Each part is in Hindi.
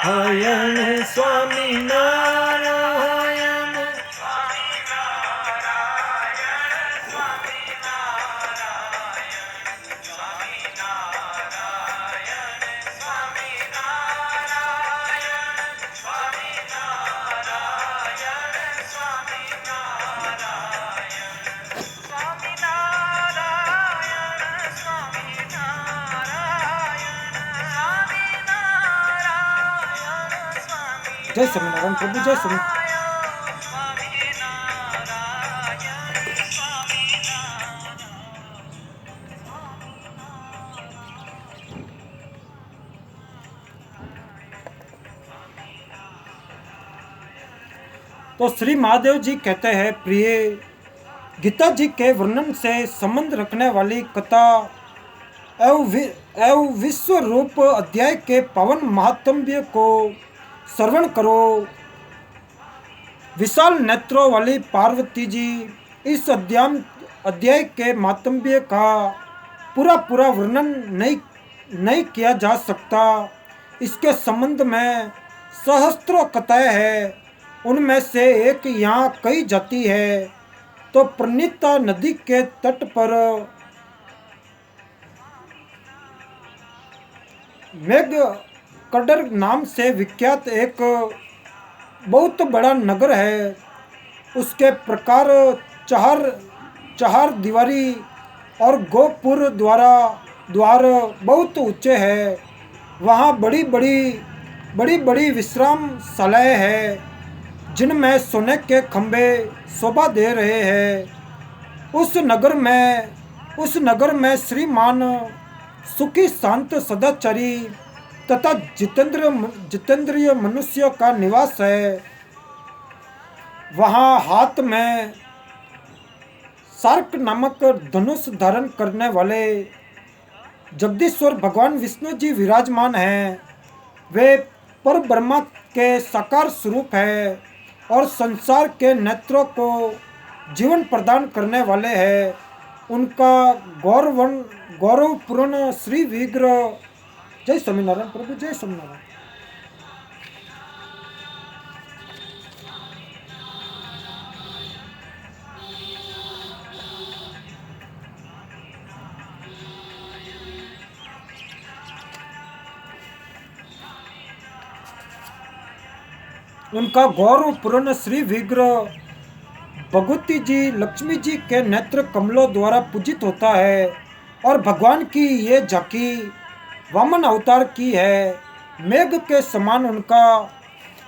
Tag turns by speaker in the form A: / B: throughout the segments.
A: नारायण स्वामी नारायण जय स्वामीनारायण प्रभु जय स्वामी। तो श्री महादेव जी कहते हैं, प्रिय गीता जी के वर्णन से संबंध रखने वाली कथा एवं विश्व रूप अध्याय के पावन महात्म्य को श्रवण करो। विशाल नेत्रों वाली पार्वती जी, इस अध्याय के महात्म्य का पूरा वर्णन नहीं किया जा सकता। इसके संबंध में सहस्त्रों कथाएं हैं, उनमें से एक यहाँ कही जाती है। तो प्रणीता नदी के तट पर मेघकड्ड नाम से विख्यात एक बहुत बड़ा नगर है। उसके प्रकार चार दीवारी और गोपुर द्वार बहुत ऊंचे हैं। वहाँ बड़ी बड़ी विश्राम शालाएं हैं, जिनमें सोने के खंभे शोभा दे रहे हैं। उस नगर में श्रीमान सुखी शांत सदाचारी तथा जितेंद्रिय मनुष्य का निवास है। वहाँ हाथ में शार्क नामक धनुष धारण करने वाले जगदीश्वर भगवान विष्णु जी विराजमान हैं। वे पर ब्रह्मा के साकार स्वरूप है और संसार के नेत्रों को जीवन प्रदान करने वाले हैं। उनका गौरवपूर्ण श्री विग्रह। जय स्वामीनारायण प्रभु जय स्वामीनारायण। उनका गौरवपूर्ण श्री विग्रह भगवती जी लक्ष्मी जी के नेत्र कमलों द्वारा पूजित होता है और भगवान की ये झांकी वामन अवतार की है। मेघ के समान उनका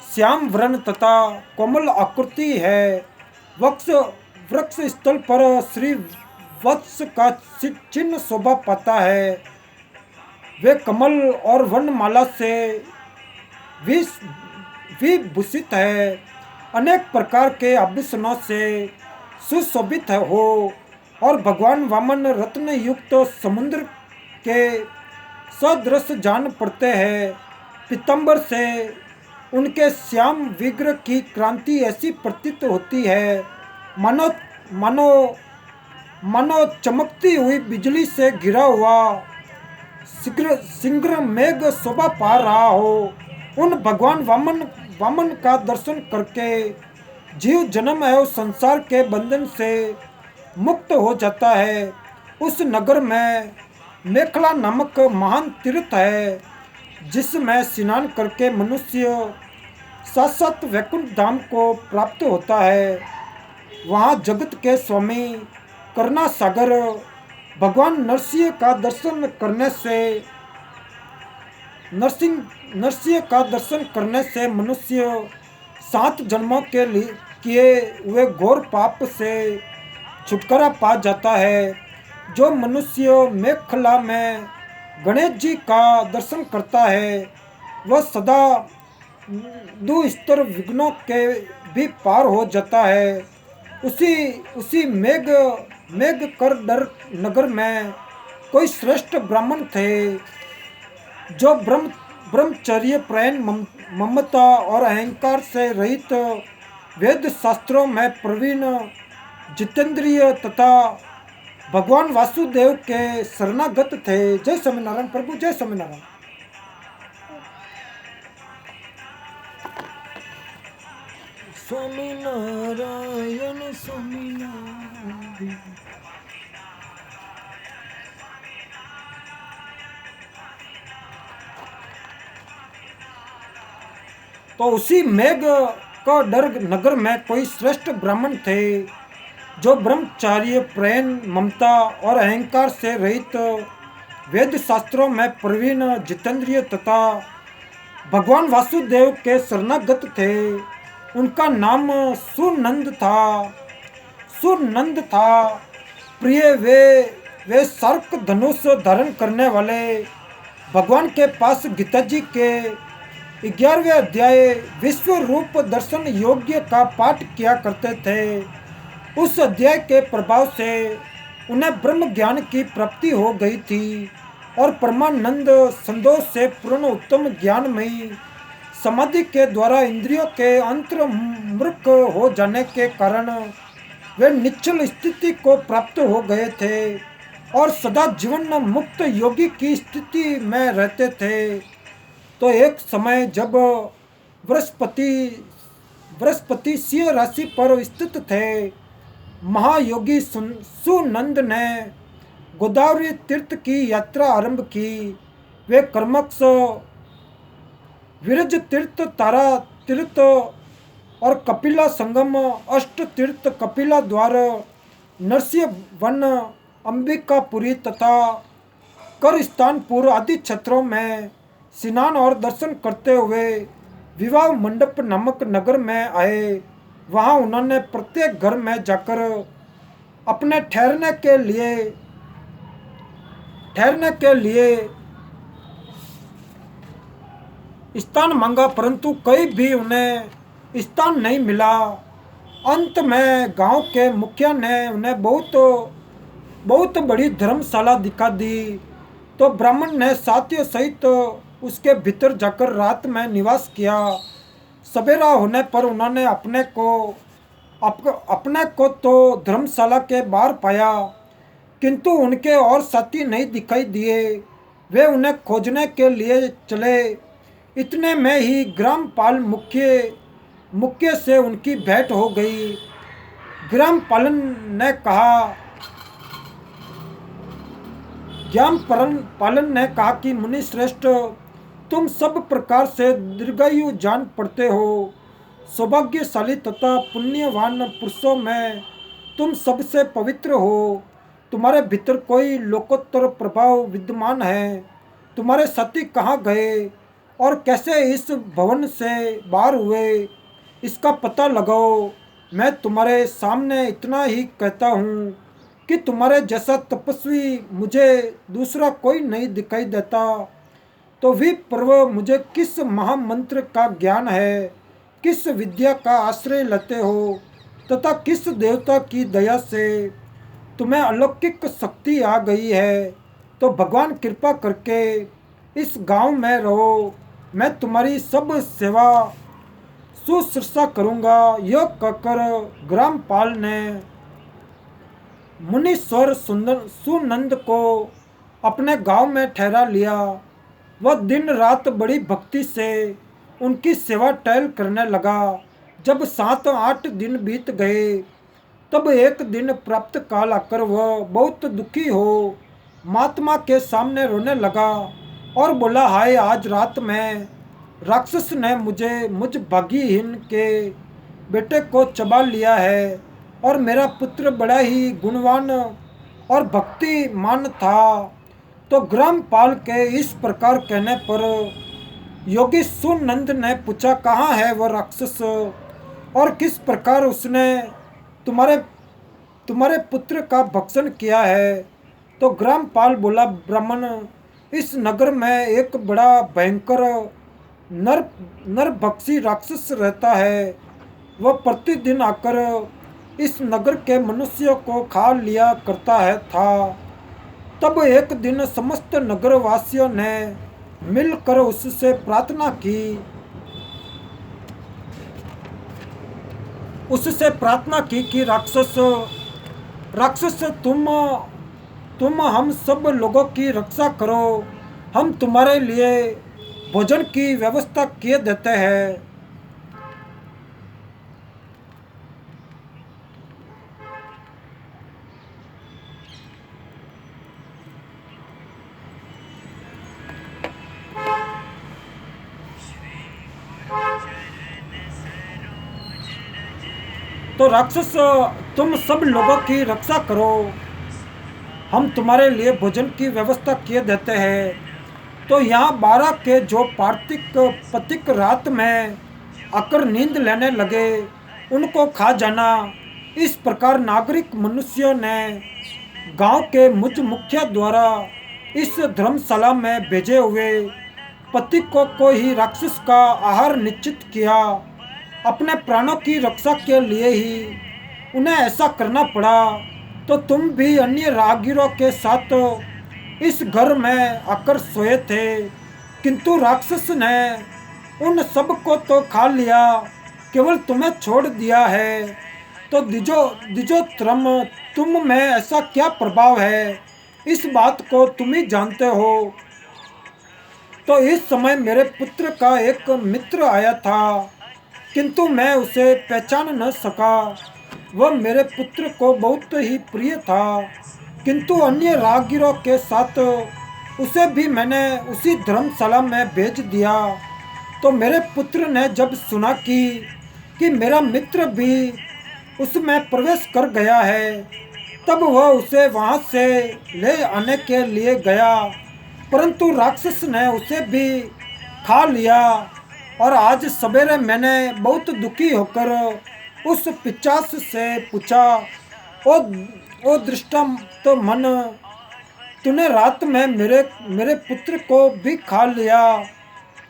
A: श्याम वर्ण तथा कोमल आकृति है। वृक्ष स्थल पर श्री वत्स का चिन्ह शोभा पाता है। वे कमल और वर्णमाला से विभूषित है। अनेक प्रकार के आभूषणों से सुशोभित हो और भगवान वामन रत्न युक्त समुद्र के सदृश जान पड़ते हैं। पीताम्बर से उनके श्याम विग्रह की क्रांति ऐसी प्रतीत होती है, मानो चमकती हुई बिजली से घिरा हुआ शीघ्र मेघ शोभा पा रहा हो। उन भगवान वामन का दर्शन करके जीव जन्म एवं संसार के बंधन से मुक्त हो जाता है। उस नगर में मेखला नामक महान तीर्थ है, जिसमें स्नान करके मनुष्य साक्षात वैकुंठ धाम को प्राप्त होता है। वहाँ जगत के स्वामी करुणा सागर भगवान नरसिंह का दर्शन करने से मनुष्य 7 जन्मों के लिए किए हुए घोर पाप से छुटकारा पा जाता है। जो मनुष्य मेखला में गणेश जी का दर्शन करता है, वह सदा दुस्तर विघ्नों के भी पार हो जाता है। उसी मेघकड्ड नगर में कोई श्रेष्ठ ब्राह्मण थे, जो ब्रह्मचर्य परायण ममता और अहंकार से रहित वेद शास्त्रों में प्रवीण जितेंद्रिय तथा भगवान वासुदेव के शरणागत थे। जय स्वामीनारायण प्रभु जय स्वामीनारायण। स्वामी नारायण स्वामी नारायण। तो उसी मेघ का डर नगर में कोई श्रेष्ठ ब्राह्मण थे जो ब्रह्मचार्य, प्रेम, ममता और अहंकार से रहित, वेद शास्त्रों में प्रवीण, जितेंद्रिय तथा भगवान वासुदेव के शरणागत थे। उनका नाम सुनंद था। सुनंद था प्रिय, वे सर्क धनुष धारण करने वाले भगवान के पास गीता जी के 11वें अध्याय विश्व रूप दर्शन योग्य का पाठ किया करते थे। उस अध्याय के प्रभाव से उन्हें ब्रह्म ज्ञान की प्राप्ति हो गई थी और परमानंद संतोष से पूर्ण उत्तम ज्ञानमयी समाधि के द्वारा इंद्रियों के अंतर्मुख हो जाने के कारण वे निश्चल स्थिति को प्राप्त हो गए थे और सदा जीवन मुक्त योगी की स्थिति में रहते थे। तो एक समय जब बृहस्पति सिंह राशि पर स्थित थे, महायोगी सुनंद ने गोदावरी तीर्थ की यात्रा आरंभ की। वे कर्मक्ष विरज तीर्थ, तारा तीर्थ और कपिला संगम, अष्ट तीर्थ, कपिला द्वार, नरसिंह वन, अंबिकापुरी तथा करस्थानपुर आदि क्षेत्रों में स्नान और दर्शन करते हुए विवाह मंडप नामक नगर में आए। वहां उन्होंने प्रत्येक घर में जाकर अपने ठहरने के लिए स्थान मांगा, परंतु कहीं भी उन्हें स्थान नहीं मिला। अंत में गांव के मुखिया ने उन्हें बहुत बड़ी धर्मशाला दिखा दी। तो ब्राह्मण ने साथियों सहित उसके भीतर जाकर रात में निवास किया। सवेरा होने पर उन्होंने अपने को तो धर्मशाला के बाहर पाया, किंतु उनके और साथी नहीं दिखाई दिए। वे उन्हें खोजने के लिए चले। इतने में ही ग्रामपाल मुख्य से उनकी भेंट हो गई। ग्रामपाल ने कहा कि मुनि श्रेष्ठ, तुम सब प्रकार से दीर्घायु जान पड़ते हो। सौभाग्यशाली तथा पुण्यवान पुरुषों में तुम सबसे पवित्र हो। तुम्हारे भीतर कोई लोकोत्तर प्रभाव विद्यमान है। तुम्हारे साथी कहाँ गए और कैसे इस भवन से बाहर हुए, इसका पता लगाओ। मैं तुम्हारे सामने इतना ही कहता हूँ कि तुम्हारे जैसा तपस्वी मुझे दूसरा कोई नहीं दिखाई देता। तो विप्रव, मुझे किस महामंत्र का ज्ञान है, किस विद्या का आश्रय लेते हो तथा किस देवता की दया से तुम्हें अलौकिक शक्ति आ गई है, तो भगवान कृपा करके इस गांव में रहो। मैं तुम्हारी सब सेवा शुश्रूषा करूँगा। यह कहकर ग्रामपाल ने मुनीश्वर सुनंद को अपने गांव में ठहरा लिया। वह दिन रात बड़ी भक्ति से उनकी सेवा टहल करने लगा। जब 7-8 दिन बीत गए, तब एक दिन प्राप्त काल आकर वह बहुत दुखी हो महात्मा के सामने रोने लगा और बोला, हाय, आज रात में राक्षस ने मुझ भाग्यहीन के बेटे को चबा लिया है और मेरा पुत्र बड़ा ही गुणवान और भक्तिमान था। तो ग्रामपाल के इस प्रकार कहने पर योगी सुनंद ने पूछा, कहाँ है वह राक्षस और किस प्रकार उसने तुम्हारे पुत्र का भक्षण किया है। तो ग्रामपाल बोला, ब्राह्मण, इस नगर में एक बड़ा भयंकर नरभक्षी राक्षस रहता है। वह प्रतिदिन आकर इस नगर के मनुष्यों को खा लिया करता था। तब एक दिन समस्त नगरवासियों ने मिलकर उससे प्रार्थना की कि राक्षस तुम हम सब लोगों की रक्षा करो। हम तुम्हारे लिए भोजन की व्यवस्था किए देते हैं। तो राक्षस तुम सब लोगों की रक्षा करो, हम तुम्हारे लिए भोजन की व्यवस्था किए देते हैं। तो यहाँ 12 के जो पार्थिक पथिक रात में आकर नींद लेने लगे उनको खा जाना। इस प्रकार नागरिक मनुष्यों ने गांव के मुझ मुखिया द्वारा इस धर्मशाला में भेजे हुए पथिकों को ही राक्षस का आहार निश्चित किया। अपने प्राणों की रक्षा के लिए ही उन्हें ऐसा करना पड़ा। तो तुम भी अन्य राहगीरों के साथ इस घर में आकर सोए थे, किंतु राक्षस ने उन सब को तो खा लिया, केवल तुम्हें छोड़ दिया है। तो दिजो तुम में ऐसा क्या प्रभाव है, इस बात को तुम ही जानते हो। तो इस समय मेरे पुत्र का एक मित्र आया था, किंतु मैं उसे पहचान न सका। वह मेरे पुत्र को बहुत ही प्रिय था, किंतु अन्य राहगीरों के साथ उसे भी मैंने उसी धर्मशाला में भेज दिया। तो मेरे पुत्र ने जब सुना कि मेरा मित्र भी उसमें प्रवेश कर गया है, तब वह उसे वहां से ले आने के लिए गया, परंतु राक्षस ने उसे भी खा लिया। और आज सवेरे मैंने बहुत दुखी होकर उस पिशाच से पूछा, ओ दृष्टांत मन, तूने रात में मेरे पुत्र को भी खा लिया।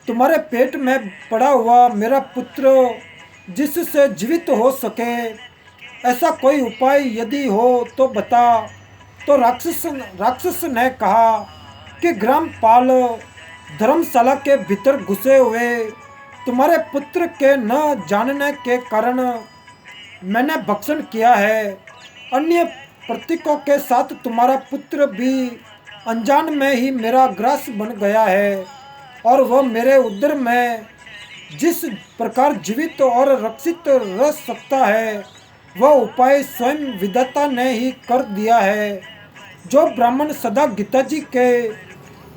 A: तुम्हारे पेट में पड़ा हुआ मेरा पुत्र जिससे जीवित हो सके, ऐसा कोई उपाय यदि हो तो बता। तो राक्षस ने कहा कि ग्रामपाल धर्मशाला के भीतर घुसे हुए तुम्हारे पुत्र के न जानने के कारण मैंने भक्षण किया है। अन्य प्रतीकों के साथ तुम्हारा पुत्र भी अनजान में ही मेरा ग्रास बन गया है, और वह मेरे उदर में जिस प्रकार जीवित और रक्षित रह सकता है, वह उपाय स्वयं विधाता ने ही कर दिया है। जो ब्राह्मण सदा गीता जी के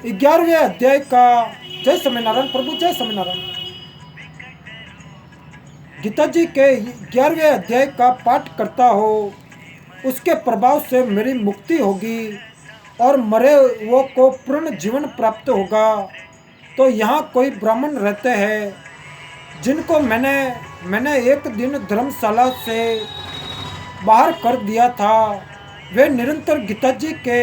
A: 11वें अध्याय का, जय स्वामीनारायण प्रभु, जय स्वामीनारायण, गीता जी के 11वें अध्याय का पाठ करता हो, उसके प्रभाव से मेरी मुक्ति होगी और मरे वो को पूर्ण जीवन प्राप्त होगा। तो यहाँ कोई ब्राह्मण रहते हैं जिनको मैंने एक दिन धर्मशाला से बाहर कर दिया था। वे निरंतर गीता जी के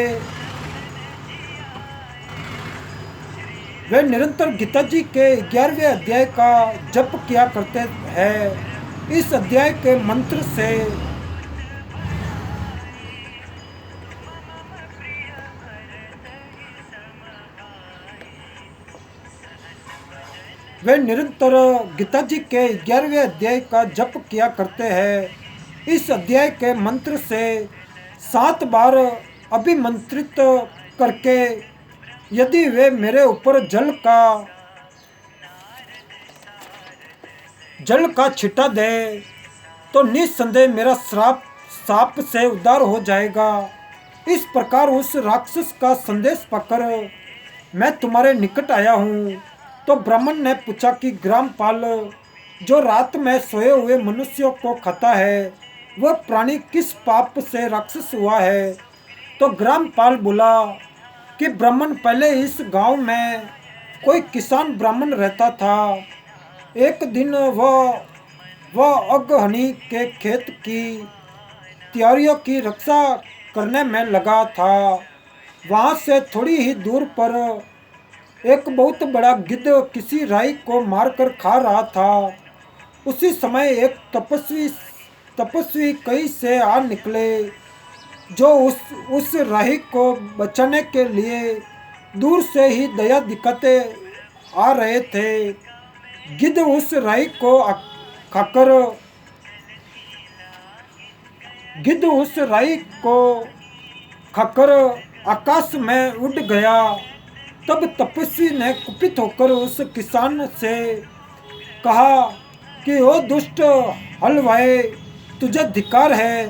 A: 11वें अध्याय का जप किया करते हैं। इस अध्याय के मंत्र से वे निरंतर गीता जी के 11वें अध्याय का जप किया करते हैं। इस अध्याय के मंत्र से 7 बार अभिमंत्रित करके यदि वे मेरे ऊपर जल का छिटा दे तो निस्संदेह मेरा साप से उद्धार हो जाएगा। इस प्रकार उस राक्षस का संदेश पाकर मैं तुम्हारे निकट आया हूँ। तो ब्राह्मण ने पूछा कि ग्रामपाल, जो रात में सोए हुए मनुष्यों को खाता है, वह प्राणी किस पाप से राक्षस हुआ है? तो ग्रामपाल बोला कि ब्राह्मण, पहले इस गांव में कोई किसान ब्राह्मण रहता था। एक दिन वह अगहनी के खेत की तैयारियों की रक्षा करने में लगा था। वहां से थोड़ी ही दूर पर एक बहुत बड़ा गिद्ध किसी राई को मारकर खा रहा था। उसी समय एक तपस्वी कहीं से आ निकले, जो उस राही को बचाने के लिए दूर से ही दया दिखाते आ रहे थे। गिद्ध उस राही को खाकर आकाश में उड़ गया। तब तपस्वी ने कुपित होकर उस किसान से कहा कि ओ दुष्ट हलवाए, तुझे धिक्कार है,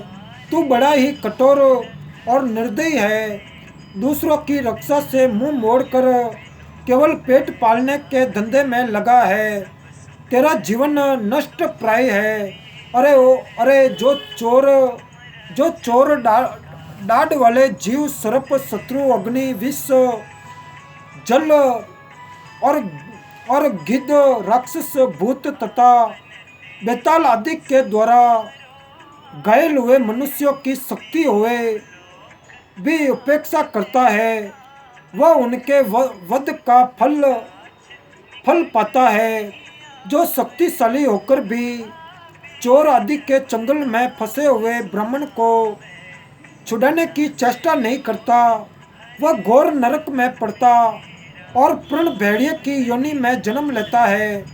A: तू बड़ा ही कठोर और निर्दयी है। दूसरों की रक्षा से मुंह मोड़कर केवल पेट पालने के धंधे में लगा है। तेरा जीवन नष्ट प्राय है। अरे जो चोर डाढ़ वाले जीव सर्प शत्रु अग्नि विष जल और गिद्ध राक्षस भूत तथा बेताल आदि के द्वारा घायल हुए मनुष्यों की शक्ति हुए भी उपेक्षा करता है, वह उनके वध का फल पाता है। जो शक्तिशाली होकर भी चोर आदि के चंगुल में फंसे हुए ब्राह्मण को छुड़ाने की चेष्टा नहीं करता, वह घोर नरक में पड़ता और पूर्ण भेड़िए की योनि में जन्म लेता है।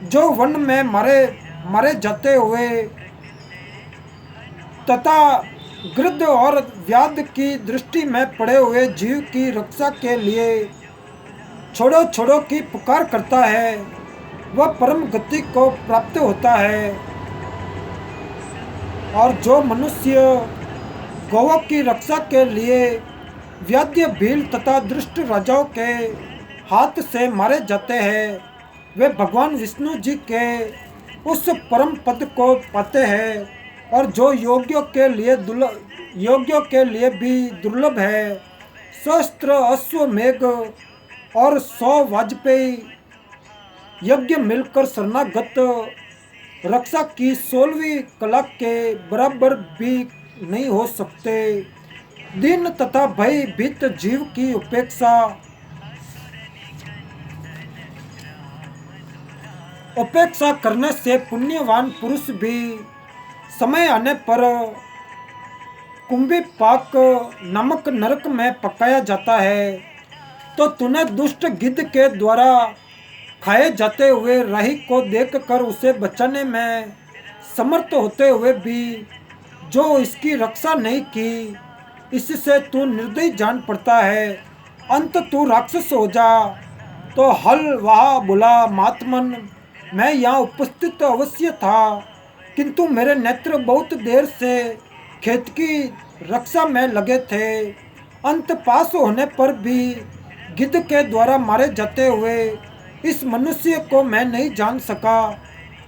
A: जो वन में मारे जाते हुए तथा गृद्ध और व्याध की दृष्टि में पड़े हुए जीव की रक्षा के लिए छोड़ो छोड़ो की पुकार करता है, वह परम गति को प्राप्त होता है। और जो मनुष्य गौओं की रक्षा के लिए व्याध्य भील तथा दुष्ट राजाओं के हाथ से मारे जाते हैं, वे भगवान विष्णु जी के उस परम पद को पाते हैं। और जो योग्यों के लिए भी दुर्लभ है, सहस्त्र अश्वमेघ और 100 वाजपेयी यज्ञ मिलकर शरणागत रक्षा की 16वीं कला के बराबर भी नहीं हो सकते। दीन तथा भयभीत जीव की उपेक्षा करने से पुण्यवान पुरुष भी समय आने पर कुंभी पाक नमक नरक में पकाया जाता है। तो तूने दुष्ट गिद्ध के द्वारा खाए जाते हुए राही को देखकर उसे बचाने में समर्थ होते हुए भी जो इसकी रक्षा नहीं की, इससे तू निर्दयी जान पड़ता है। अंत तू राक्षस हो जा। तो हल वहा बोला, महात्मन मैं यहाँ उपस्थित अवश्य था, किंतु मेरे नेत्र बहुत देर से खेत की रक्षा में लगे थे। अंत पास होने पर भी गिद्ध के द्वारा मारे जाते हुए इस मनुष्य को मैं नहीं जान सका।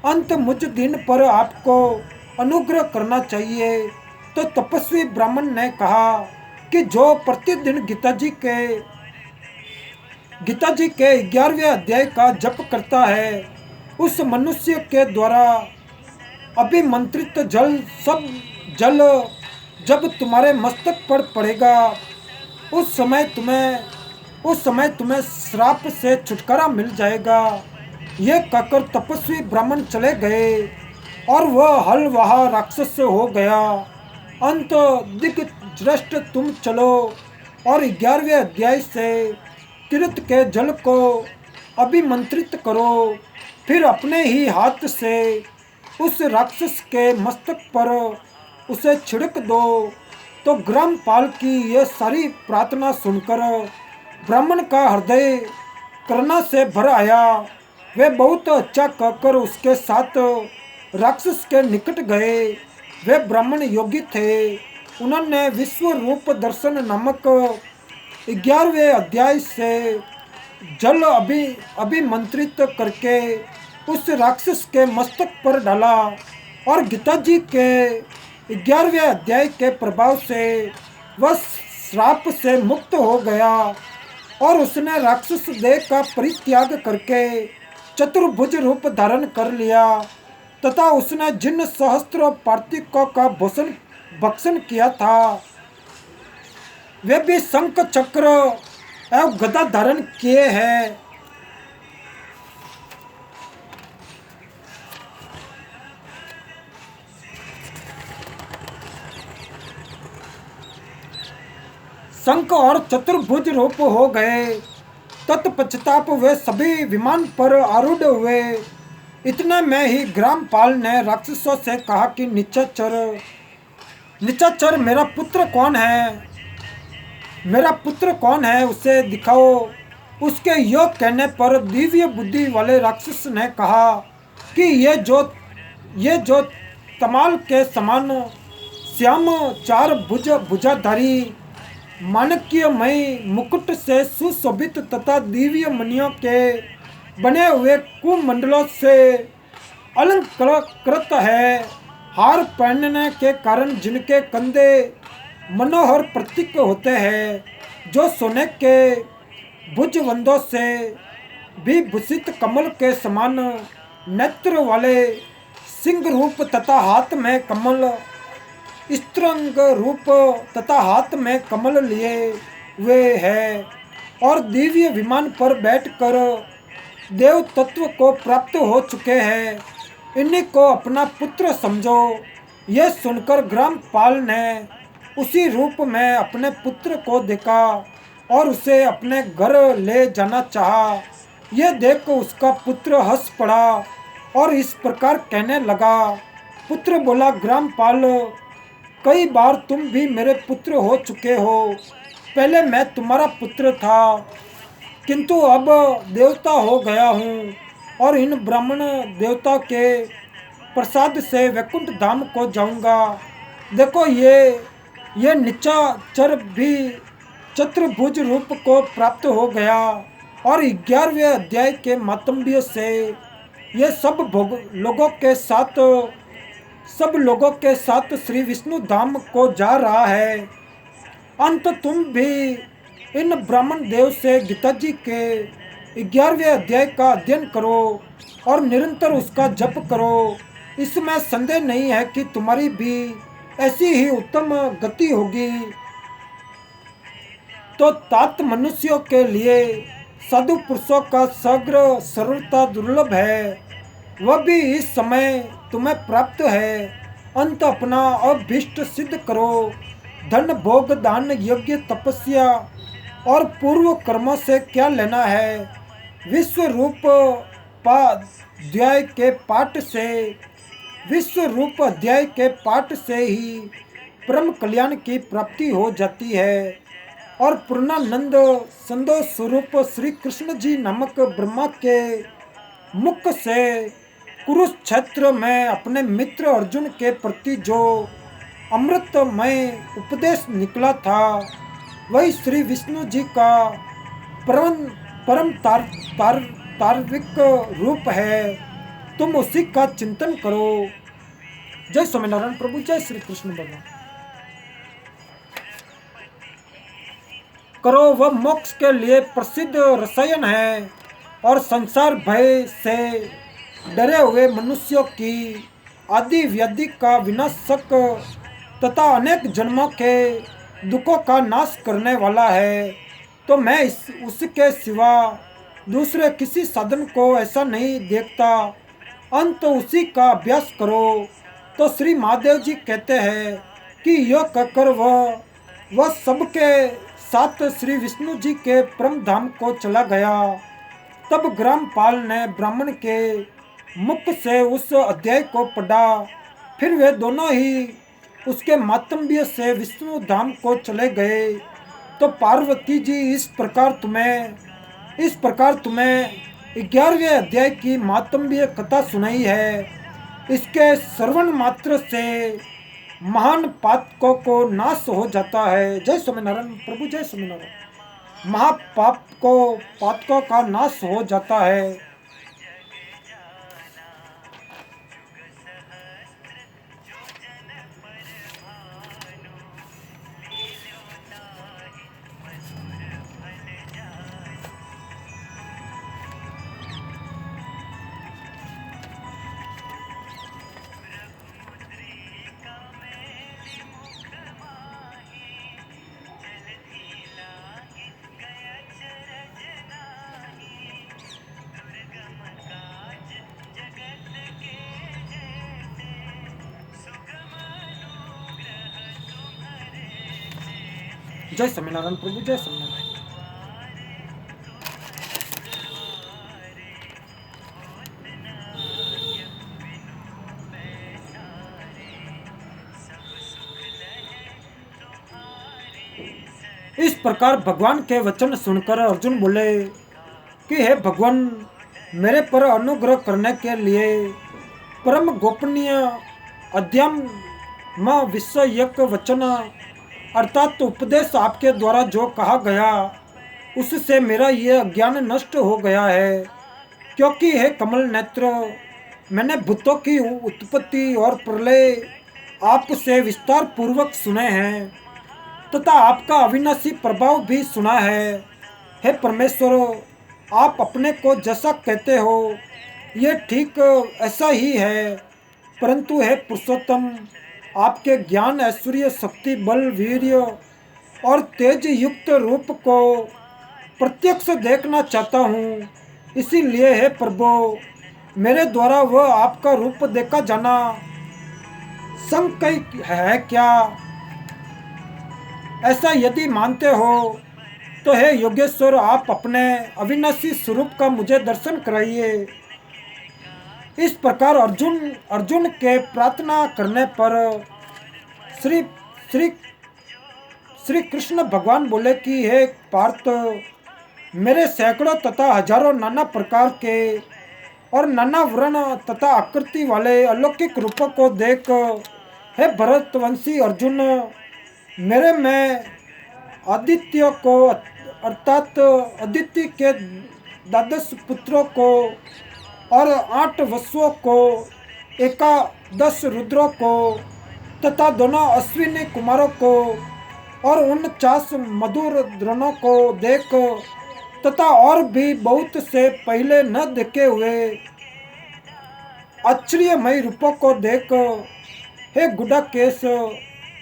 A: अंत मुझ दिन पर आपको अनुग्रह करना चाहिए। तो तपस्वी ब्राह्मण ने कहा कि जो प्रतिदिन गीता जी के 11वें अध्याय का जप करता है, उस मनुष्य के द्वारा अभिमंत्रित जल जब तुम्हारे मस्तक पर पड़ेगा, उस समय तुम्हें श्राप से छुटकारा मिल जाएगा। ये कहकर तपस्वी ब्राह्मण चले गए और वह हलवाहा राक्षस हो गया। अंत दिग्दृष्ट तुम चलो और 11वें अध्याय से तीर्थ के जल को अभिमंत्रित करो, फिर अपने ही हाथ से उस राक्षस के मस्तक पर उसे छिड़क दो। तो ग्रामपाल की यह सारी प्रार्थना सुनकर ब्राह्मण का हृदय करुणा से भर आया। वे बहुत अच्छा कहकर उसके साथ राक्षस के निकट गए। वे ब्राह्मण योगी थे। उन्होंने विश्व रूप दर्शन नामक 11वें अध्याय से जल अभिमंत्रित करके उस राक्षस के मस्तक पर डाला और गीता जी के 11वें अध्याय के प्रभाव से वह श्राप से मुक्त हो गया और उसने राक्षस देह का परित्याग करके चतुर्भुज रूप धारण कर लिया तथा उसने जिन सहस्त्र पार्थिकों का भक्षण किया था, वे भी शंख चक्र एवं गदा धारण किए हैं। शंख और चतुर्भुज रूप हो गए। तत्पश्चात वे सभी विमान पर आरूढ़ हुए। इतने में ही ग्रामपाल ने राक्षसों से कहा कि निशाचर मेरा पुत्र कौन है, उसे दिखाओ। उसके योग कहने पर दिव्य बुद्धि वाले राक्षस ने कहा कि ये जो तमाल के समान श्याम 4 भुजाधारी माणिक्यमय मुकुट से सुशोभित तथा दिव्य मणियों के बने हुए कुमंडलों से अलंकृत है, हार पहनने के कारण जिनके कंधे मनोहर प्रतीक होते हैं, जो सोने के भुजबंदों से भी भूषित कमल के समान नेत्र वाले सिंह रूप तथा हाथ में कमल स्त्रंग रूप तथा हाथ में कमल लिए हुए है और दिव्य विमान पर बैठकर देव तत्व को प्राप्त हो चुके हैं, इन्हीं को अपना पुत्र समझो। यह सुनकर ग्रामपाल ने उसी रूप में अपने पुत्र को देखा और उसे अपने घर ले जाना चाहा। यह देख उसका पुत्र हंस पड़ा और इस प्रकार कहने लगा। पुत्र बोला, ग्रामपाल, कई बार तुम भी मेरे पुत्र हो चुके हो। पहले मैं तुम्हारा पुत्र था, किंतु अब देवता हो गया हूँ और इन ब्राह्मण देवता के प्रसाद से वैकुंठ धाम को जाऊंगा। देखो ये निशाचर भी चतुर्भुज रूप को प्राप्त हो गया और 11वें अध्याय के मातम्य से ये सब लोगों के साथ श्री विष्णु धाम को जा रहा है। अंत तुम भी इन ब्राह्मण देव से गीता जी के 11वें अध्याय का अध्ययन करो और निरंतर उसका जप करो। इसमें संदेह नहीं है कि तुम्हारी भी ऐसी ही उत्तम गति होगी। तो तात मनुष्यों के लिए साधु पुरुषों का शीघ्र सरलता दुर्लभ है, वह भी इस समय तुम्हें प्राप्त है। अंत अपना अभीष्ट सिद्ध करो। धन भोग दान यज्ञ तपस्या और पूर्व कर्मों से क्या लेना है। विश्व रूप अध्याय के पाठ से ही परम कल्याण की प्राप्ति हो जाती है और पूर्णानंद संतोष स्वरूप श्री कृष्ण जी नामक ब्रह्मा के मुख से कुरुक्षेत्र में अपने मित्र अर्जुन के प्रति जो अमृतमय उपदेश निकला था, वही श्री विष्णु जी का परम तार्विक रूप है। तुम उसी का चिंतन करो। जय स्वामीनारायण प्रभु, जय श्री कृष्ण भगवान। करो वह मोक्ष के लिए प्रसिद्ध रसायन है और संसार भय से डरे हुए मनुष्यों की आदि व्याधि का विनाशक तथा अनेक जन्मों के दुखों का नाश करने वाला है। तो मैं उसके सिवा दूसरे किसी साधन को ऐसा नहीं देखता। अंत उसी का अभ्यास करो। तो श्री महादेव जी कहते हैं कि यह कहकर वह सबके साथ श्री विष्णु जी के परम धाम को चला गया। तब ग्रामपाल ने ब्राह्मण के मुख से उस अध्याय को पढ़ा। फिर वे दोनों ही उसके मातम्य से विष्णु धाम को चले गए। तो पार्वती जी इस प्रकार तुम्हें 11वें अध्याय की मातम्य कथा सुनाई है। इसके श्रवण मात्र से महान पातकों को नाश हो जाता है। जय स्वामीनारायण प्रभु, जय स्वामीनारायण। पातकों का नाश हो जाता है। जय स्वामीनारायण प्रभु, जय स्वामीनारायण। इस प्रकार भगवान के वचन सुनकर अर्जुन बोले कि हे भगवान, मेरे पर अनुग्रह करने के लिए परम गोपनीय अध्यात्म विषयक वचन अर्थात उपदेश आपके द्वारा जो कहा गया, उससे मेरा यह अज्ञान नष्ट हो गया है। क्योंकि हे कमल नेत्र, मैंने भूतों की उत्पत्ति और प्रलय आपसे विस्तार पूर्वक सुने हैं तथा आपका अविनाशी प्रभाव भी सुना है। हे परमेश्वर, आप अपने को जैसा कहते हो ये ठीक ऐसा ही है, परंतु हे पुरुषोत्तम, आपके ज्ञान, ऐश्वर्य, शक्ति, बल, वीर्य और तेज युक्त रूप को प्रत्यक्ष देखना चाहता हूँ। इसीलिए हे प्रभु, मेरे द्वारा वह आपका रूप देखा जाना संकट है क्या? ऐसा यदि मानते हो तो हे योगेश्वर, आप अपने अविनाशी स्वरूप का मुझे दर्शन कराइए। इस प्रकार अर्जुन के प्रार्थना करने पर श्री श्री श्री कृष्ण भगवान बोले कि हे पार्थ, मेरे सैकड़ों तथा हजारों नाना प्रकार के और नाना वर्ण तथा आकृति वाले अलौकिक रूपों को देख हे भरतवंशी अर्जुन, मेरे में आदित्य को अर्थात अदिति के 12 पुत्रों को और 8 वसुओं को, 11 रुद्रों को तथा दोनों अश्विनी कुमारों को और 49 मधुर द्रोणों को देख तथा और भी बहुत से पहले न देखे हुए आश्चर्यमय रूपों को देख हे गुडाकेश,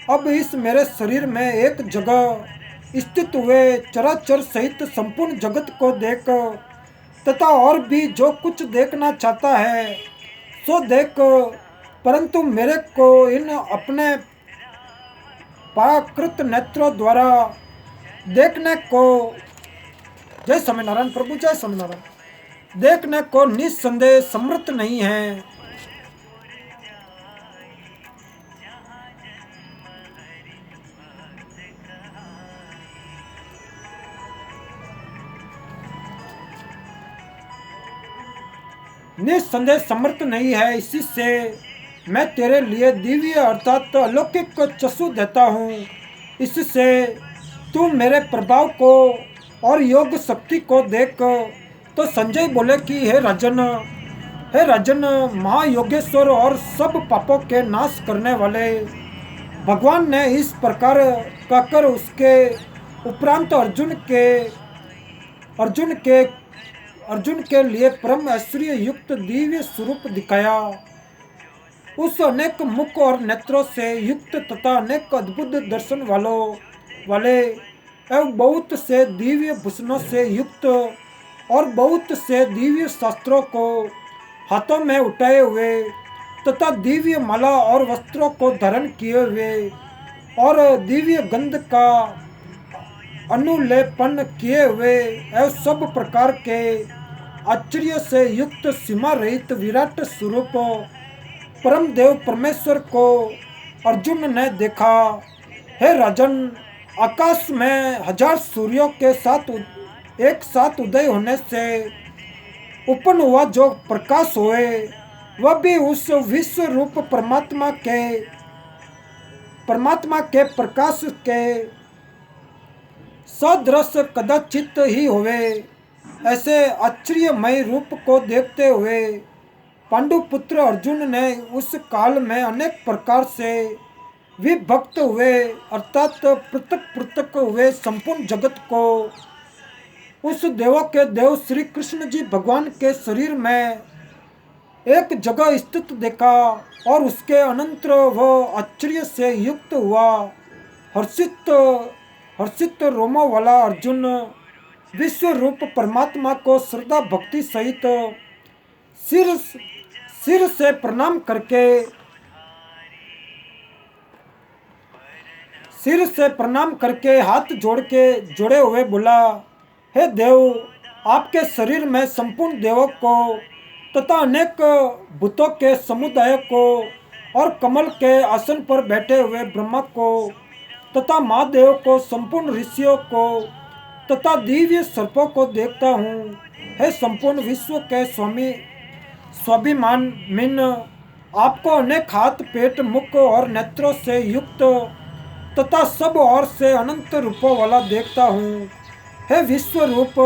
A: अब इस मेरे शरीर में एक जगह स्थित हुए चराचर सहित संपूर्ण जगत को देख तथा और भी जो कुछ देखना चाहता है सो देख, परंतु मेरे को इन अपने प्राकृत नेत्रों द्वारा देखने को, जय स्वामीनारायण प्रभु, जय स्वामीनारायण, देखने को निस्संदेह समर्थ नहीं है। निस्संदेह समर्थ नहीं है। इसी से मैं तेरे लिए दिव्य अर्थात अलौकिक चक्षु देता हूँ। इससे तू मेरे प्रभाव को और योग शक्ति को देख। तो संजय बोले कि हे राजन, महायोगेश्वर और सब पापों के नाश करने वाले भगवान ने इस प्रकार कहकर उसके उपरांत अर्जुन के लिए परम ऐश्वर्य युक्त दिव्य स्वरूप दिखाया। उस अनेक मुख और नेत्रों से युक्त तथा अनेक अद्भुत दर्शन वाले एवं बहुत से दिव्य भूषणों से युक्त और बहुत से दिव्य शास्त्रों को हाथों में उठाए हुए तथा दिव्य माला और वस्त्रों को धारण किए हुए और दिव्य गंध का अनुलेपन किए हुए एवं सब प्रकार के आश्चर्य से युक्त सीमा रहित विराट स्वरूप परम देव परमेश्वर को अर्जुन ने देखा। हे राजन, आकाश में 1000 सूर्यों के साथ एक साथ उदय होने से उत्पन्न हुआ जो प्रकाश होए, वह भी उस विश्व रूप परमात्मा के प्रकाश के सदृश कदाचित ही होवे। ऐसे आश्चर्यमय रूप को देखते हुए पांडुपुत्र अर्जुन ने उस काल में अनेक प्रकार से विभक्त हुए अर्थात पृथक पृथक हुए संपूर्ण जगत को उस देवों के देव श्री कृष्ण जी भगवान के शरीर में एक जगह स्थित देखा और उसके अनंतर वह आश्चर्य से युक्त हुआ। हर्षित रोमों वाला अर्जुन विश्व रूप परमात्मा को श्रद्धा भक्ति सहित सिर से प्रणाम करके हाथ जोड़े हुए बोला, हे देव, आपके शरीर में संपूर्ण देवों को तथा अनेक भूतों के समुदाय को और कमल के आसन पर बैठे हुए ब्रह्मा को तथा महादेव को, संपूर्ण ऋषियों को तथा दिव्य सर्पों को देखता हूँ। हे संपूर्ण विश्व के स्वाभिमान मिन, आपको अनेक हाथ, पेट, मुख और नेत्रों से युक्त तथा सब ओर से अनंत रूपों वाला देखता हूँ। हे विश्व रूप,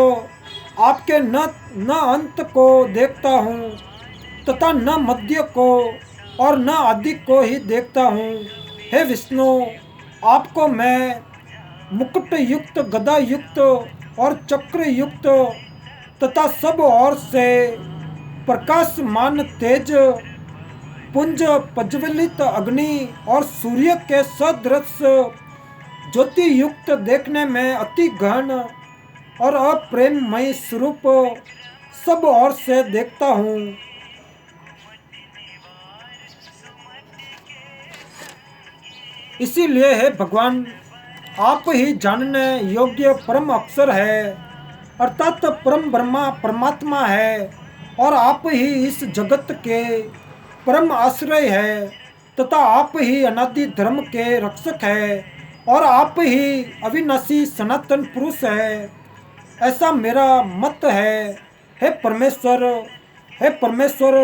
A: आपके न अंत को देखता हूँ। तथा न मध्य को और न आदि को ही देखता हूँ। हे विष्णु, आपको मैं मुकुट युक्त, गदा युक्त और चक्र युक्त तथा सब ओर से प्रकाशमान तेज पुंज प्रज्वलित अग्नि और सूर्य के सदृश ज्योति युक्त देखने में अति गहन और अप्रेममय स्वरूप सब ओर से देखता हूँ। इसीलिए है भगवान, आप ही जानने योग्य परम अक्षर है, अर्थात परम ब्रह्मा परमात्मा है, और आप ही इस जगत के परम आश्रय है तथा आप ही अनादि धर्म के रक्षक है और आप ही अविनाशी सनातन पुरुष है, ऐसा मेरा मत है। हे परमेश्वर, हे परमेश्वर,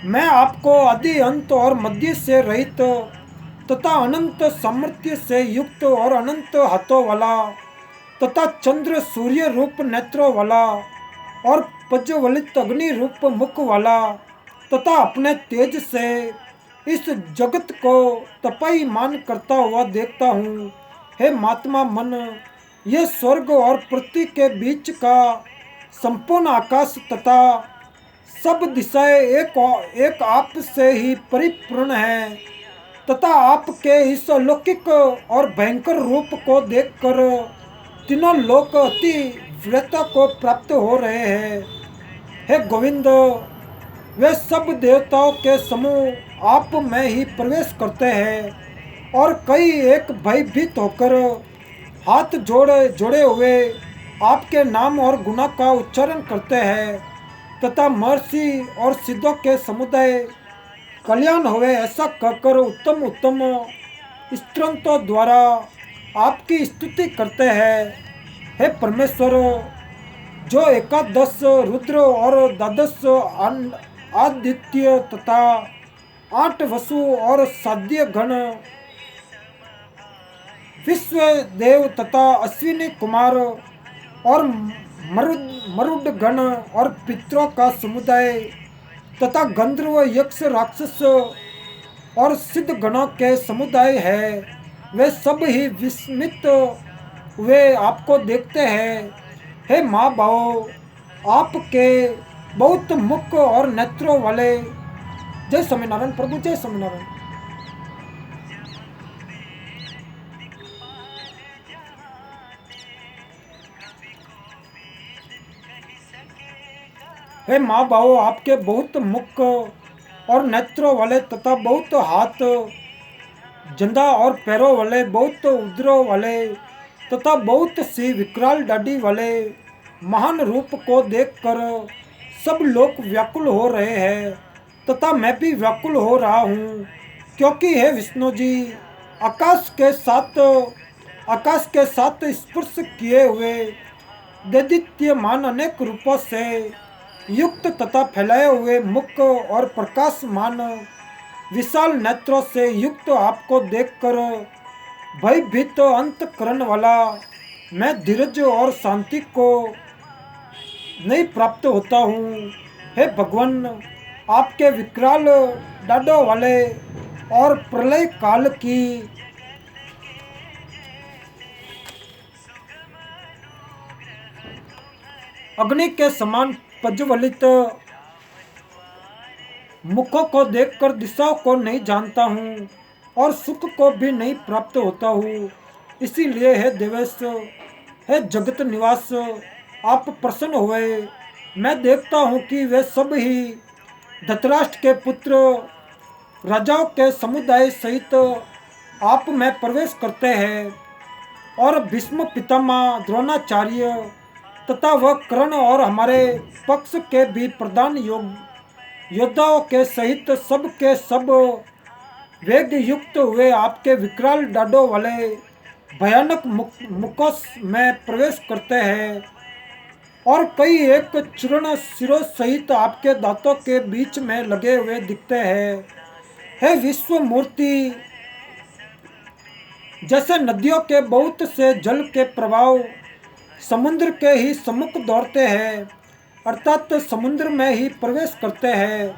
A: मैं आपको आदि अंत और मध्य से रहित तथा अनंत सामर्थ्य से युक्त और अनंत हाथों वाला तथा चंद्र सूर्य रूप नेत्रों वाला और प्रज्वलित अग्नि रूप मुख वाला तथा अपने तेज से इस जगत को तपायमान करता हुआ देखता हूँ। हे महात्मा मन, ये स्वर्ग और पृथ्वी के बीच का संपूर्ण आकाश तथा सब दिशाएं एक आप से ही परिपूर्ण है तथा आपके इस अलौकिक और भयंकर रूप को देखकर तीनों लोक अति वीरता को प्राप्त हो रहे हैं। हे गोविंद, वे सब देवताओं के समूह आप में ही प्रवेश करते हैं और कई एक भयभीत होकर हाथ जोड़े हुए आपके नाम और गुणा का उच्चारण करते हैं तथा महर्षि और सिद्धों के समुदाय कल्याण होवे ऐसा कहकर उत्तम उत्तम स्तोत्रों द्वारा आपकी स्तुति करते हैं। हे परमेश्वर, जो एकादश रुद्र और द्वादश आदित्य तथा 8 वसु और साध्य गण, विश्व देव तथा अश्विनी कुमार और मरुड गण और पितरों का समुदाय तथा गंधर्व यक्ष राक्षस और सिद्ध गणों के समुदाय है, वे सब ही विस्मित वे आपको देखते हैं। हे महाभाव, आपके बहुत मुख और नेत्रों वाले, जय स्वामीनारायण प्रभु, जय स्वामीनारायण। हे महाभाव, आपके बहुत मुख और नेत्रों वाले तथा बहुत हाथ, जंधा और पैरों वाले, बहुत उदरों वाले तथा बहुत सी विकराल दाढ़ी वाले महान रूप को देखकर सब लोग व्याकुल हो रहे हैं तथा मैं भी व्याकुल हो रहा हूँ, क्योंकि हे विष्णु जी, आकाश के साथ स्पर्श किए हुए दैदित्यमान अनेक रूपों से युक्त तथा फैलाए हुए मुख और प्रकाशमान विशाल नेत्रों से युक्त आपको देखकर भयभीत अंतःकरण वाला मैं धीरज और शांति को नहीं प्राप्त होता हूँ। हे भगवान, आपके विकराल दाढ़ों वाले और प्रलय काल की अग्नि के समान प्रज्वलित मुखों को देखकर दिशाओं को नहीं जानता हूँ और सुख को भी नहीं प्राप्त होता हूँ। इसीलिए हे देवेश, हे जगत निवास, आप प्रसन्न हुए। मैं देखता हूँ कि वे सब ही धृतराष्ट्र के पुत्र राजाओं के समुदाय सहित आप में प्रवेश करते हैं और भीष्म पितामह, द्रोणाचार्य तथा वह कर्ण और हमारे पक्ष के भी प्रधान योद्धाओं के सहित सब के सब वेग युक्त हुए आपके विकराल दाढ़ों वाले भयानक मुखों में प्रवेश करते हैं और कई एक चूर्ण सिरों सहित आपके दांतों के बीच में लगे हुए दिखते हैं। हे विश्व मूर्ति, जैसे नदियों के बहुत से जल के प्रभाव समुद्र के ही सम्मुख दौड़ते हैं, अर्थात समुद्र में ही प्रवेश करते हैं,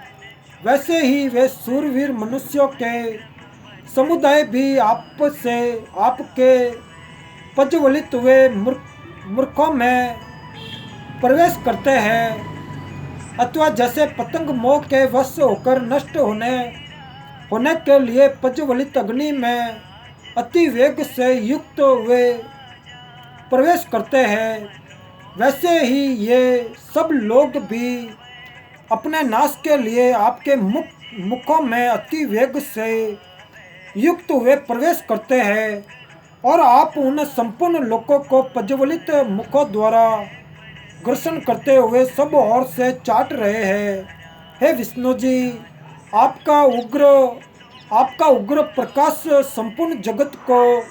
A: वैसे ही वे सूरवीर मनुष्यों के समुदाय भी आपसे आपके प्रज्वलित हुए मूर्खों में प्रवेश करते हैं, अथवा जैसे पतंग मोह के वश होकर नष्ट होने के लिए प्रज्वलित अग्नि में अति वेग से युक्त हुए प्रवेश करते हैं, वैसे ही ये सब लोग भी अपने नाश के लिए आपके मुखों में अति वेग से युक्त हुए प्रवेश करते हैं, और आप उन संपूर्ण लोगों को प्रज्वलित मुखों द्वारा घर्षण करते हुए सब ओर से चाट रहे हैं। हे विष्णु जी, आपका उग्र आपका उग्र प्रकाश संपूर्ण जगत को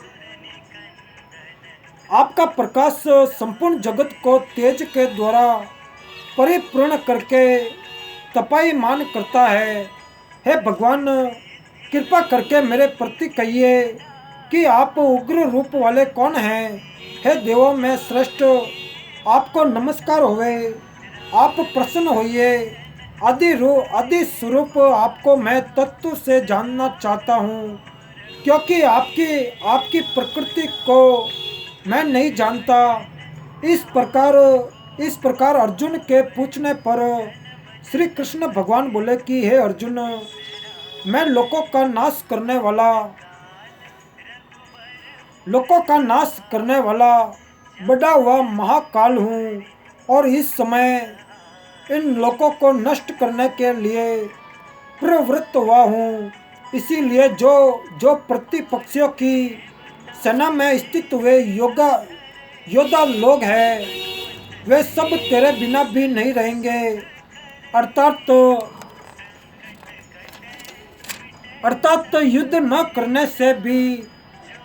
A: आपका प्रकाश संपूर्ण जगत को तेज के द्वारा परिपूर्ण करके तपायमान करता है। हे भगवान, कृपा करके मेरे प्रति कहिए कि आप उग्र रूप वाले कौन हैं। हे देवों में श्रेष्ठ, आपको नमस्कार होवे, आप प्रसन्न होइए। आदि स्वरूप आपको मैं तत्व से जानना चाहता हूँ, क्योंकि आपकी प्रकृति को मैं नहीं जानता। इस प्रकार अर्जुन के पूछने पर श्री कृष्ण भगवान बोले कि हे अर्जुन, मैं लोकों का नाश करने वाला बड़ा हुआ महाकाल हूँ, और इस समय इन लोकों को नष्ट करने के लिए प्रवृत्त हुआ हूँ। इसीलिए जो प्रतिपक्षियों की सेना में स्थित हुए योद्धा लोग हैं, वे सब तेरे बिना भी नहीं रहेंगे। अर्थात युद्ध न करने से भी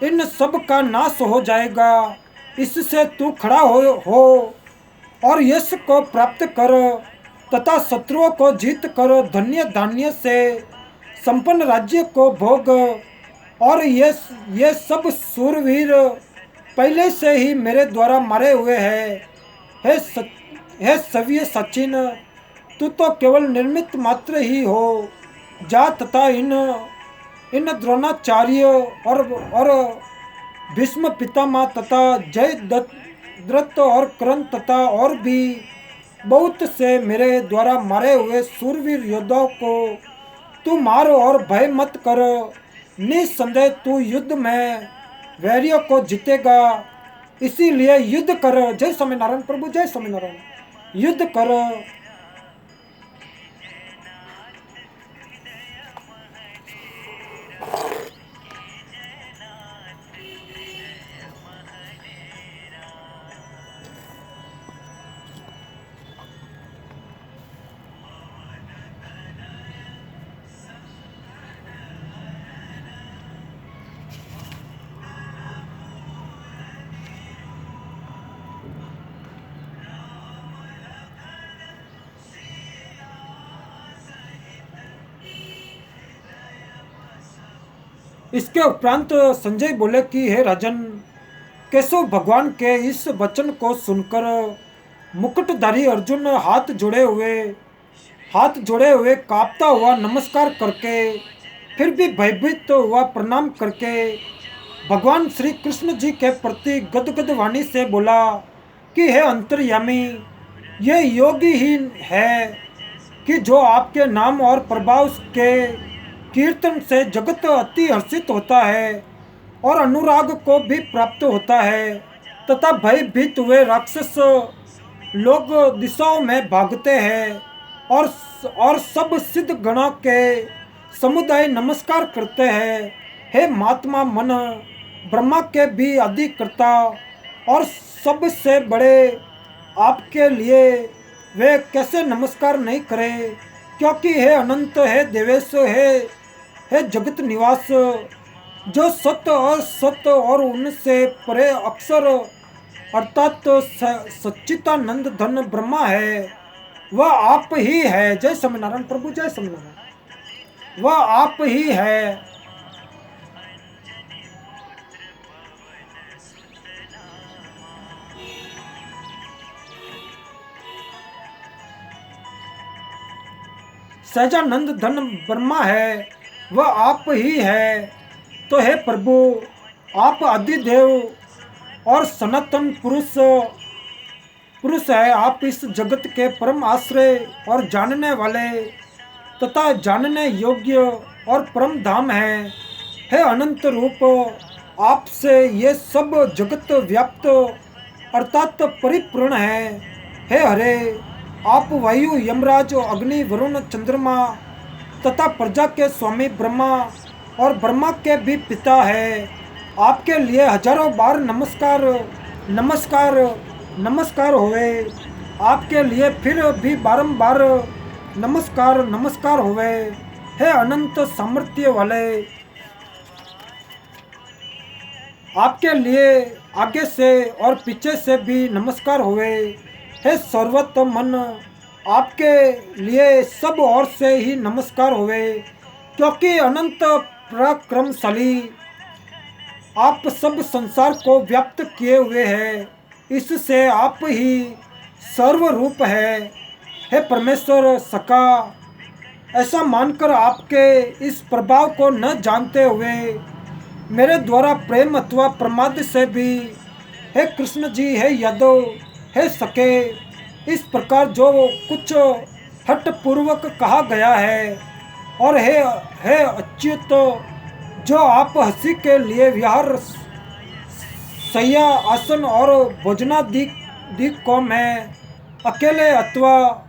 A: इन सब का नाश हो जाएगा। इससे तू खड़ा हो और यश को प्राप्त कर तथा शत्रुओं को जीत कर धन्य धान्य से संपन्न राज्य को भोग। और ये सब सूरवीर पहले से ही मेरे द्वारा मारे हुए हैं। हे सव्य सचिन, तू तो केवल निर्मित मात्र ही हो। जा तथा इन द्रोणाचार्य और भीष्म पितामह तथा जयद्रथ और कर्ण तथा और भी बहुत से मेरे द्वारा मारे हुए सूरवीर योद्धाओं को तू मार और भय मत कर। निस्संदेह तू युद्ध में वैरियों को जीतेगा। इसीलिए युद्ध कर। जय स्वामीनारायण प्रभु, जय स्वामीनारायण। युद्ध कर। इसके उपरांत संजय बोले कि हे राजन, केशव भगवान के इस वचन को सुनकर मुकुटधारी अर्जुन हाथ जोड़े हुए कांपता हुआ नमस्कार करके, फिर भी भयभीत हुआ प्रणाम करके भगवान श्री कृष्ण जी के प्रति गदगद वाणी से बोला कि हे अंतर्यामी, ये योगी ही है कि जो आपके नाम और प्रभाव के कीर्तन से जगत अति हर्षित होता है और अनुराग को भी प्राप्त होता है, तथा भयभीत हुए राक्षस लोग दिशाओं में भागते हैं, और सब सिद्ध गणों के समुदाय नमस्कार करते हैं। हे महात्मा मन, ब्रह्मा के भी अधिकर्ता और सबसे बड़े आपके लिए वे कैसे नमस्कार नहीं करें, क्योंकि हे अनंत, हे देवेश, हे जगत निवास, जो सत्य और सत्य और उनसे परे अक्षर अर्थात सच्चिदानंद धन ब्रह्मा है, वह आप ही है। जय स्वामीनारायण प्रभु, जय स्वामीनारायण। वह आप ही है। सहजानंद धन ब्रह्मा है, वह आप ही है। तो हे प्रभु, आप आदिदेव और सनातन पुरुष है। आप इस जगत के परम आश्रय और जानने वाले तथा जानने योग्य और परम धाम है। हे अनंत रूप, आपसे ये सब जगत व्याप्त अर्थात परिपूर्ण है। हे हरे, आप वायु, यमराज, अग्नि, वरुण, चंद्रमा तथा प्रजा के स्वामी ब्रह्मा और ब्रह्मा के भी पिता है। आपके लिए हजारों बार नमस्कार नमस्कार नमस्कार होवे। आपके लिए फिर भी बारंबार नमस्कार नमस्कार होवे। हे अनंत सामर्थ्य वाले, आपके लिए आगे से और पीछे से भी नमस्कार होवे। हे सर्वोत्तम मन, आपके लिए सब ओर से ही नमस्कार होवे, क्योंकि अनंत पराक्रमशाली आप सब संसार को व्याप्त किए हुए हैं। इससे आप ही सर्वरूप है। हे परमेश्वर सका, ऐसा मानकर आपके इस प्रभाव को न जानते हुए मेरे द्वारा प्रेम अथवा प्रमाद से भी हे कृष्ण जी, हे यादव, हे सके, इस प्रकार जो कुछ हठपूर्वक कहा गया है, और हे अच्युत, जो आप हंसी के लिए विहार, शय्या, आसन और भोजनादि को मैं अकेले अथवा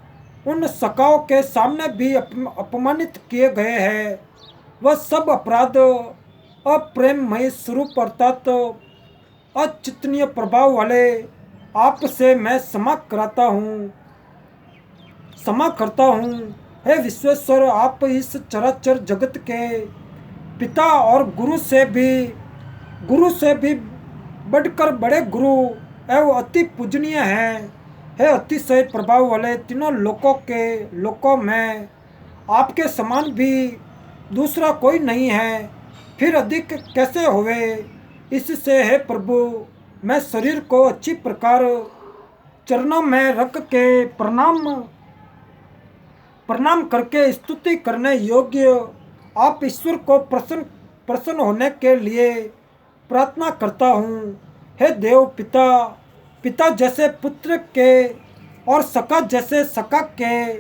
A: उन सखाओं के सामने भी अपमानित किए गए हैं, वह सब अपराध अप्रेममय स्वरूप अर्थात अचिंतनीय प्रभाव वाले आप से मैं क्षमा करता हूँ। हे विश्वेश्वर, आप इस चराचर जगत के पिता और गुरु से भी बढ़कर बड़े गुरु एवं अति पूजनीय हैं। हे अतिशय प्रभाव वाले, तीनों लोकों में आपके समान भी दूसरा कोई नहीं है, फिर अधिक कैसे होवे। इससे हे प्रभु, मैं शरीर को अच्छी प्रकार चरणों में रख के प्रणाम करके स्तुति करने योग्य आप ईश्वर को प्रसन्न होने के लिए प्रार्थना करता हूँ। हे देव पिता जैसे पुत्र के, और सखा जैसे सखा के,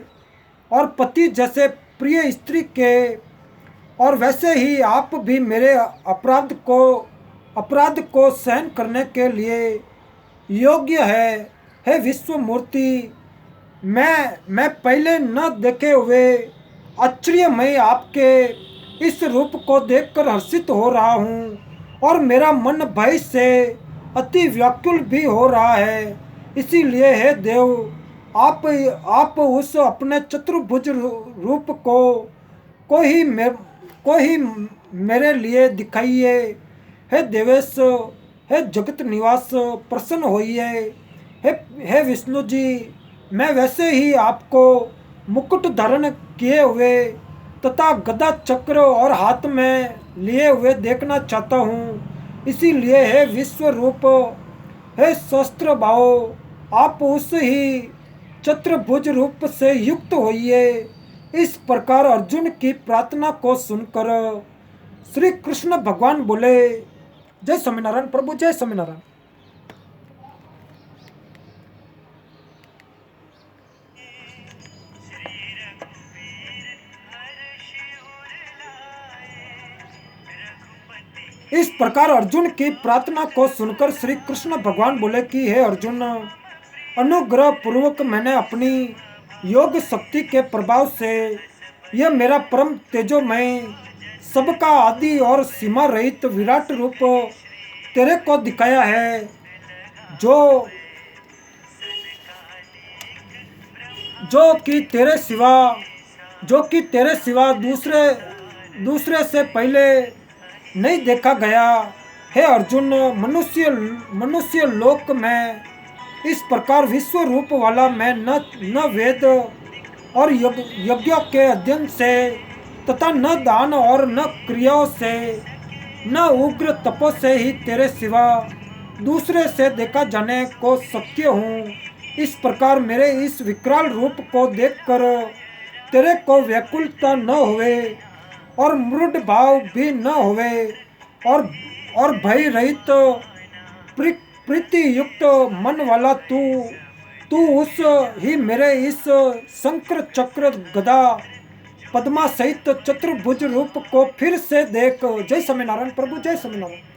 A: और पति जैसे प्रिय स्त्री के, और वैसे ही आप भी मेरे अपराध को सहन करने के लिए योग्य है। हे विश्व मूर्ति, मैं पहले न देखे हुए आश्चर्यमय आपके इस रूप को देखकर हर्षित हो रहा हूँ, और मेरा मन भय से अति व्याकुल भी हो रहा है। इसीलिए हे देव, आप उस अपने चतुर्भुज रूप को ही मेरे लिए दिखाइए। हे देवेश, हे जगत निवास, प्रसन्न होइए। हे विष्णु जी, मैं वैसे ही आपको मुकुट धारण किए हुए तथा गदा चक्र और हाथ में लिए हुए देखना चाहता हूँ। इसीलिए हे विश्व रूप, हे शस्त्र भाव, आप उस ही चतुर्भुज रूप से युक्त होइए। इस प्रकार अर्जुन की प्रार्थना को सुनकर श्री कृष्ण भगवान बोले, जय स्वामीनारायण प्रभु, जय स्वामीनारायण। इस प्रकार अर्जुन की प्रार्थना को सुनकर श्री कृष्ण भगवान बोले कि हे अर्जुन, अनुग्रह पूर्वक मैंने अपनी योग शक्ति के प्रभाव से यह मेरा परम तेजोमय, सबका आदि और सीमा रहित विराट रूप तेरे को दिखाया है, जो कि तेरे सिवा दूसरे से पहले नहीं देखा गया। हे अर्जुन, मनुष्य लोक में इस प्रकार विश्व रूप वाला मैं न वेद और यज्ञों के अध्ययन से तथा न दान और न क्रियाओं से न उग्र तपो से ही तेरे सिवा दूसरे से देखा जाने को शक्य हूँ। इस प्रकार मेरे इस विकराल रूप को देखकर तेरे को व्याकुलता न होवे और मृड भाव भी न होवे और भय रहित प्रीति युक्त मन वाला तू तू उस ही मेरे इस शंकर चक्र गदा पद्मा सहित चतुर्भुज रूप को फिर से देख। जय स्वामीनारायण प्रभु, जय स्वामीनारायण।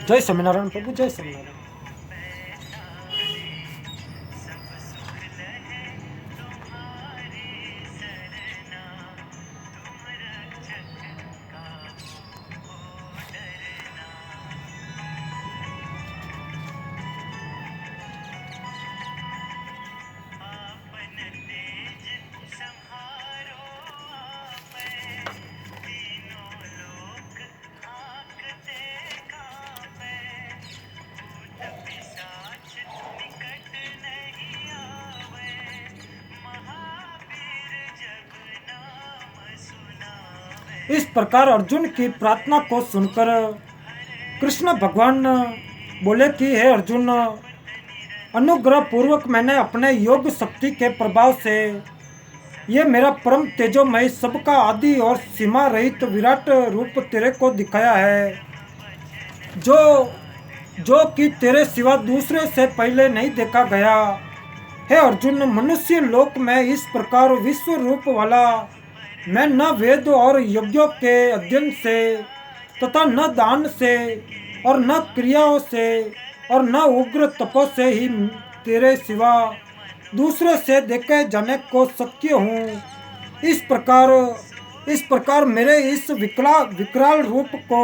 A: जय स्वामीनारायण प्रभु, जय स्वामीनारायण। इस प्रकार अर्जुन की प्रार्थना को सुनकर कृष्ण भगवान बोले कि हे अर्जुन, अनुग्रह पूर्वक मैंने अपने योग शक्ति के प्रभाव से ये मेरा परम तेजोमय सबका आदि और सीमा रहित विराट रूप तेरे को दिखाया है, जो कि तेरे सिवा दूसरे से पहले नहीं देखा गया। हे अर्जुन, मनुष्य लोक में इस प्रकार विश्व रूप वाला मैं न वेद और यज्ञों के अध्ययन से तथा न दान से और न क्रियाओं से और न उग्र तपो से ही तेरे सिवा दूसरे से देखे जाने को शक्य हूँ। इस प्रकार मेरे इस विकराल रूप को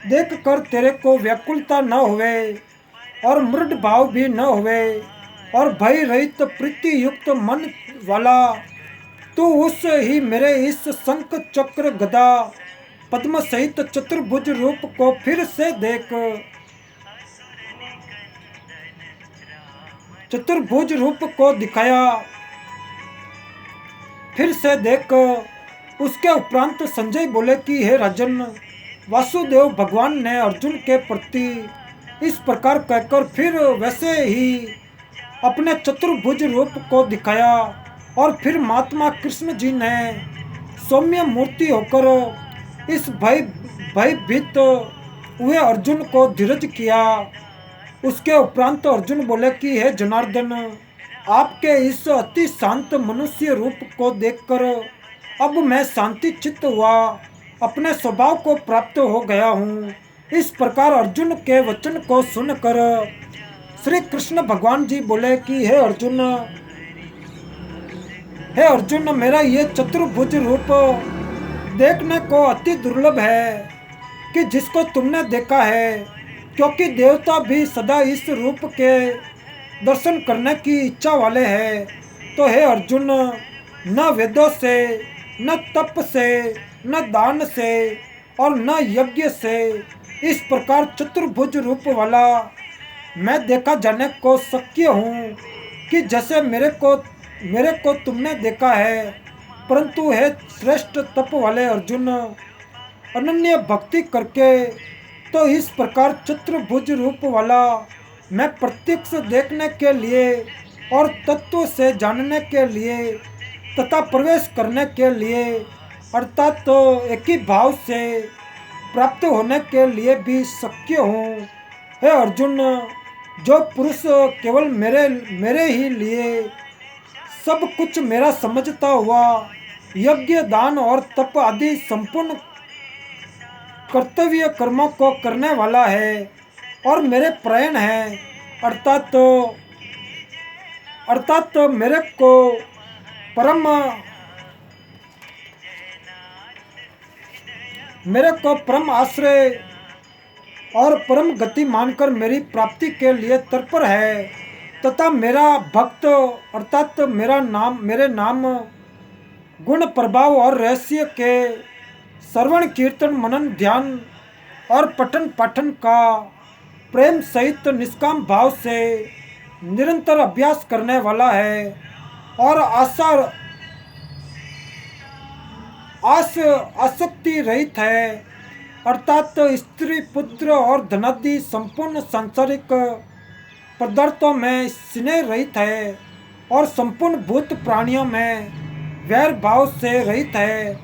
A: देखकर तेरे को व्याकुलता न होवे और मृड भाव भी न होवे और भय रहित प्रीति युक्त मन वाला तू उस ही मेरे इस शंख चक्र गदा पद्म सहित चतुर्भुज रूप को फिर से देख। चतुर्भुज रूप को दिखाया, फिर से देख। उसके उपरांत संजय बोले कि हे राजन, वासुदेव भगवान ने अर्जुन के प्रति इस प्रकार कहकर फिर वैसे ही अपने चतुर्भुज रूप को दिखाया और फिर महात्मा कृष्ण जी ने सौम्य मूर्ति होकर इस भयभीत हुए अर्जुन को धीरज किया। उसके उपरांत अर्जुन बोले कि हे जनार्दन, आपके इस अति शांत मनुष्य रूप को देखकर अब मैं शांति चित्त हुआ अपने स्वभाव को प्राप्त हो गया हूँ। इस प्रकार अर्जुन के वचन को सुनकर श्री कृष्ण भगवान जी बोले कि हे अर्जुन, मेरा ये चतुर्भुज रूप देखने को अति दुर्लभ है कि जिसको तुमने देखा है, क्योंकि देवता भी सदा इस रूप के दर्शन करने की इच्छा वाले हैं। तो हे अर्जुन, न वेदों से, न तप से, न दान से और न यज्ञ से इस प्रकार चतुर्भुज रूप वाला मैं देखा जाने को शक्य हूँ कि जैसे मेरे को तुमने देखा है। परंतु हे श्रेष्ठ तप वाले अर्जुन, अनन्य भक्ति करके तो इस प्रकार चतुर्भुज रूप वाला मैं प्रत्यक्ष देखने के लिए और तत्व से जानने के लिए तथा प्रवेश करने के लिए अर्थात तो एक ही भाव से प्राप्त होने के लिए भी शक्य हूँ। हे अर्जुन, जो पुरुष केवल मेरे ही लिए सब कुछ मेरा समझता हुआ यज्ञ, दान और तप आदि संपूर्ण कर्तव्य कर्मों को करने वाला है और मेरे प्राण है, अर्थात मेरे को परम आश्रय और परम गति मानकर मेरी प्राप्ति के लिए तत्पर है तथा मेरा भक्त अर्थात मेरे नाम गुण प्रभाव और रहस्य के श्रवण कीर्तन मनन ध्यान और पठन पाठन का प्रेम सहित निष्काम भाव से निरंतर अभ्यास करने वाला है और आसक्ति रहित है, अर्थात स्त्री पुत्र और धनादि संपूर्ण सांसारिक पदार्थों में स्नेह रहित है और संपूर्ण भूत प्राणियों में वैर भाव से रहित है,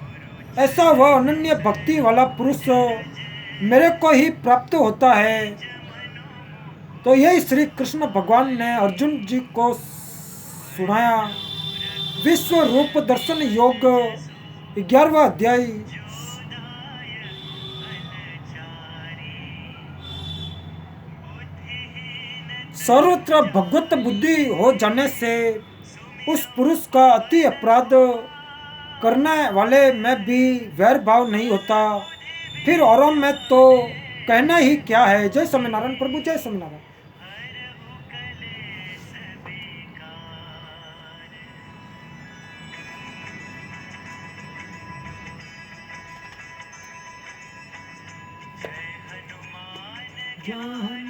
A: ऐसा वह अनन्य भक्ति वाला पुरुष मेरे को ही प्राप्त होता है। तो यही श्री कृष्ण भगवान ने अर्जुन जी को सुनाया। विश्व रूप दर्शन योग 11वां अध्याय। सर्वत्र भगवत बुद्धि हो जाने से उस पुरुष का अति अपराध करने वाले में भी वैर भाव नहीं होता, फिर औरों में तो कहना ही क्या है। जय स्वामीनारायण प्रभु, जय स्वामीनारायण। ज्ञान